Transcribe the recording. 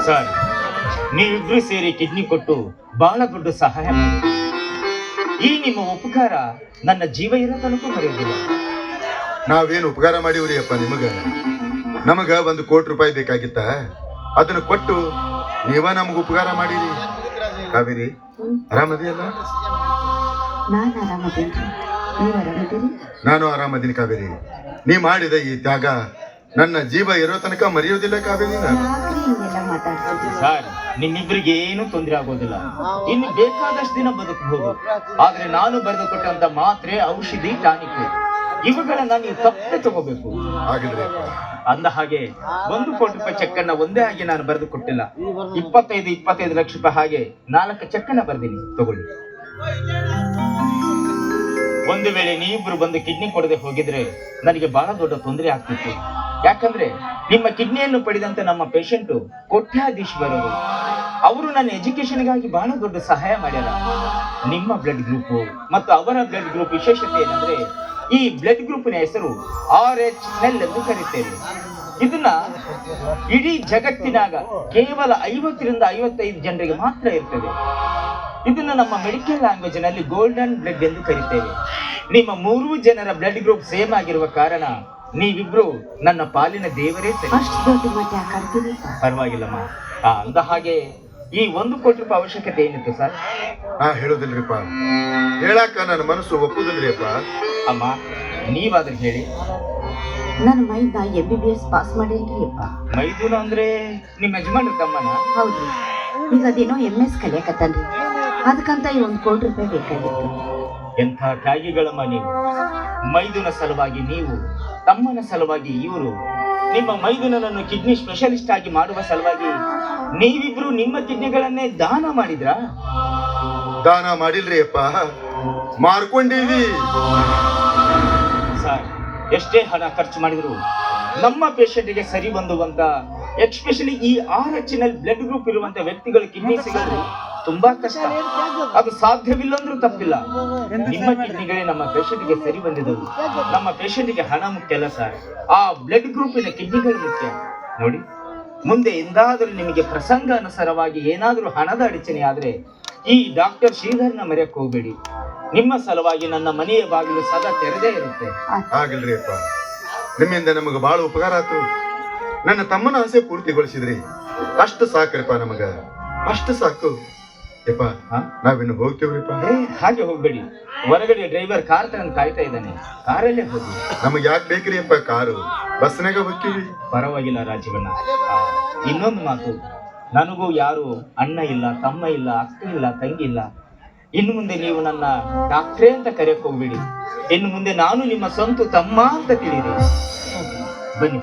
Sir, ನೀವಿಬ್ರು ಸೇರಿ kidney ಕೊಟ್ಟು ಬಹಳ ದೊಡ್ಡ ಸಹಾಯ ಮಾಡಿ. ಈ ನಿಮ್ಮ ಉಪಕಾರ ನನ್ನ ಜೀವ ಇರೋ ತನಕ ಮರೆಯೋದಿಲ್ಲ. ನಾವೇನು ಉಪಕಾರ ಮಾಡಿವ್ರಿ ಅಪ್ಪ ನಿಮಗ? ನಮಗ 1 ಕೋಟಿ ರೂಪಾಯಿ ಬೇಕಾಗಿತ್ತ, ಅದನ್ನ ಕೊಟ್ಟು ನೀವ ನಮಗ ಉಪಕಾರ ಮಾಡಿರಿ. ಕಾವೇರಿ, ಆರಾಮದಿಯಲ್ಲ? ನಾನು ಆರಾಮದೀನಿ ಕಾವೇರಿ. ನೀ ಮಾಡಿದ ಈ ತ್ಯಾಗ ನನ್ನ ಜೀವ ಇರೋ ತನಕ ಮರೆಯೋದಿಲ್ಲ ಕಾವೇರಿ. ಸರ್, ನಿಮ್ಮಿಬ್ಬರಿಗೆ ಏನು ತೊಂದರೆ ಆಗೋದಿಲ್ಲ. ಇನ್ನು ಬೇಕಾದಷ್ಟು ದಿನ ಬದುಕಬಹುದು. ಆದ್ರೆ ನಾನು ಬರೆದು ಕೊಟ್ಟಂತ ಮಾತ್ರೆ, ಔಷಧಿ, ಟಾನಿಕ್ ಇವುಗಳನ್ನ ನೀವು ತಪ್ಪದೆ ತಗೋಬೇಕು. ಅಂದ ಹಾಗೆ 1 ಕೋಟಿ ರೂಪಾಯಿ ಚೆಕ್ ಅನ್ನ ಒಂದೇ ಆಗಿ ನಾನು ಬರೆದು ಕೊಟ್ಟಿಲ್ಲ. 25 ಲಕ್ಷ ರೂಪಾಯಿ ಹಾಗೆ 4 ಚೆಕ್ ಅನ್ನ ಬರ್ದೀನಿ, ತಗೊಳ್ಳಿ. ಒಂದು ವೇಳೆ ನೀವಿಬ್ರು ಬಂದು ಕಿಡ್ನಿ ಕೊಡದೆ ಹೋಗಿದ್ರೆ ನನಗೆ ಬಹಳ ದೊಡ್ಡ ತೊಂದರೆ ಆಗ್ತಿತ್ತು. ಯಾಕಂದ್ರೆ ನಿಮ್ಮ ಕಿಡ್ನಿಯನ್ನು ಪಡೆದಂತ ನಮ್ಮ ಪೇಷಂಟ್ ಕೋಟ್ಯಾಧೀಶ್ವರರು. ಅವರು ನನ್ನ ಎಜುಕೇಶನ್ಗಾಗಿ ಬಹಳ ದೊಡ್ಡ ಸಹಾಯ ಮಾಡ್ಯಾರ. ನಿಮ್ಮ ಬ್ಲಡ್ ಗ್ರೂಪ್ ಮತ್ತು ಅವರ ಬ್ಲಡ್ ಗ್ರೂಪ್ ವಿಶೇಷತೆ ಏನಂದ್ರೆ, ಈ ಬ್ಲಡ್ ಗ್ರೂಪಿನ ಹೆಸರು RH-L ಎಂದು ಕರೀತೇವೆ. ಇದನ್ನ ಇಡೀ ಜಗತ್ತಿನಾಗ ಕೇವಲ 50 ರಿಂದ 55 ಜನರಿಗೆ ಮಾತ್ರ ಇರ್ತದೆ. ಇದನ್ನ ನಮ್ಮ ಮೆಡಿಕಲ್ ಲ್ಯಾಂಗ್ವೇಜ್ ನಲ್ಲಿ ಗೋಲ್ಡನ್ ಬ್ಲಡ್ ಎಂದು ಕರೀತೇವೆ. ನಿಮ್ಮ 3 ಜನರ ಬ್ಲಡ್ ಗ್ರೂಪ್ ಸೇಮ್ ಆಗಿರುವ ಕಾರಣ ನೀವಿಬ್ರು ನನ್ನ ಪಾಲಿನ ದೇವರೇ ಸರಿ. ಪರವಾಗಿಲ್ಲಮ್ಮ. ಅಂದ ಹಾಗೆ ಈ 1 ಕೋಟಿ ರೂಪಾಯಿ ಅವಶ್ಯಕತೆ ಏನಿತ್ತು ಸರ್? ಹೇಳೋದಿಲ್ರಿಪ್ಪ, ಹೇಳಾಕ ನನ್ನ ಮನಸ್ಸು ಒಪ್ಪುದಿಲ್ರಿಪ್ಪ. ಅಮ್ಮ, ನೀವಾದ್ರೆ ಹೇಳಿ. ನಾನು ಮೈದಾ MBBS ಪಾಸ್ ಮಾಡೇನ್ರಿ ಅಪ್ಪ. ಮೈದೂನ ಅಂದ್ರೆ ನಿಮ್ಮ ಯಜಮಾನ್ರ ತಮ್ಮನ? ಹೌದ್ರಿ. ಈಗ ಅದೇನೋ MS ಕಲಿಯಕತ್ತನ್ರಿ, ಅದಕ್ಕಂತ ಈ 1 ಕೋಟಿ ರೂಪಾಯಿ ಬೇಕಾಗಿತ್ತು. ಎಂಥ ತ್ಯಾಗಿಗಳಮ್ಮ ನೀವು. ಮೈದುನ ಸಲುವಾಗಿ ನೀವು, ತಮ್ಮನ ಸಲುವಾಗಿ ಇವರು. ನಿಮ್ಮ ಮೈದುನನ್ನು ಕಿಡ್ನಿ ಸ್ಪೆಷಲಿಸ್ಟ್ ಆಗಿ ಮಾಡುವ ಸಲುವಾಗಿ ನೀವಿಬ್ರು ನಿಮ್ಮ ಕಿಡ್ನಿಗಳನ್ನೇ ದಾನ ಮಾಡಿದ್ರಾ? ದಾನ ಮಾಡಿಲ್ರಿ ಅಪ್ಪ, ಮಾರ್ಕೊಂಡಿವಿ. ಸರ್, ಎಷ್ಟೇ ಹಣ ಖರ್ಚು ಮಾಡಿದ್ರು ನಮ್ಮ ಪೇಷಂಟ್ಗೆ ಸರಿ ಬಂದುವಂತ, ಎಸ್ಪೆಷಲಿ ಈ RH-L ಬ್ಲಡ್ ಗ್ರೂಪ್ ಇರುವಂತ ವ್ಯಕ್ತಿಗಳು ಕಿಡ್ನಿ ಸಿಗೋದು ತುಂಬಾ ಕಷ್ಟ. ಅದು ಸಾಧ್ಯವಿಲ್ಲಂದ್ರೂ ತಪ್ಪಿಲ್ಲ. ನಿಮ್ಮ ಕಿಡ್ನಿಗಳೇ ನಮ್ಮ ಪೇಷಂಟ್ಗೆ ಸರಿ ಬಂದಿದ್ದವು. ನಮ್ಮ ಪೇಷಂಟ್ಗೆ ಹಣ ಮುಖ್ಯ ಅಲ್ಲ ಸರ್, ಆ ಬ್ಲಡ್ ಗ್ರೂಪಿನ ಕಿಡ್ನಿಗಳು ಮುಖ್ಯ. ನೋಡಿ, ಮುಂದೆ ಎಂದಾದರೂ ನಿಮಗೆ ಪ್ರಸಂಗ ಅನುಸಾರವಾಗಿ ಏನಾದರೂ ಹಣದ ಅಡಚಣೆ ಆದ್ರೆ ಈ ಡಾಕ್ಟರ್ ಶ್ರೀಧರ್ನ ಮರೆಯಕ್ಕೆ ಹೋಗ್ಬೇಡಿ. ನಿಮ್ಮ ಸಲುವಾಗಿ ನನ್ನ ಮನೆಯ ಬಾಗಿಲು ಸದಾ ತೆರೆದೇ ಇರುತ್ತೆ. ಆಗಿಲ್ರಿ ಅಪ್ಪ, ನಿಮ್ಮಿಂದ ನಮಗ ಬಹಳ ಉಪಕಾರ ಆಯ್ತು. ನನ್ನ ತಮ್ಮನ ಆಸೆ ಪೂರ್ತಿಗೊಳಿಸಿದ್ರಿ, ಅಷ್ಟು ಸಾಕ್ರಿಪ್ಪ. ನಮಗ ಅಷ್ಟು ಸಾಕು ಯಪ್ಪ. ನಾವಿನ್ನು ಹೋಗ್ತೇವ್ರಿಪ್ಪ. ಹಾಗೆ ಹೋಗ್ಬೇಡಿ, ಹೊರಗಡೆ ಡ್ರೈವರ್ ಕಾರ್ ತಗೊಂಡು ಕಾಯ್ತಾ ಇದ್ದಾನೆ, ಕಾರಲ್ಲೇ ಹೋಗಿ. ನಮಗ್ ಯಾಕೆ ಬೇಕ್ರಿ ಅಪ್ಪ ಕಾರು? ಬಸ್ನಾಗ ಹೋಗ್ತೀವಿ. ಪರವಾಗಿಲ್ಲ ರಾಜೀವಣ್ಣ. ಇನ್ನೊಂದು ಮಾತು, ನನಗೂ ಯಾರು ಅಣ್ಣ ಇಲ್ಲ, ತಮ್ಮ ಇಲ್ಲ, ಅಕ್ಕ ಇಲ್ಲ, ತಂಗಿ ಇಲ್ಲ. ಇನ್ನು ಮುಂದೆ ನೀವು ನನ್ನ ಡಾಕ್ಟ್ರೇ ಅಂತ ಕರೆಯಕ್ಕೆ ಹೋಗ್ಬೇಡಿ. ಇನ್ನು ಮುಂದೆ ನಾನು ನಿಮ್ಮ ಸ್ವಂತ ತಮ್ಮ ಅಂತ ತಿಳಿರಿ. ಬನ್ನಿ.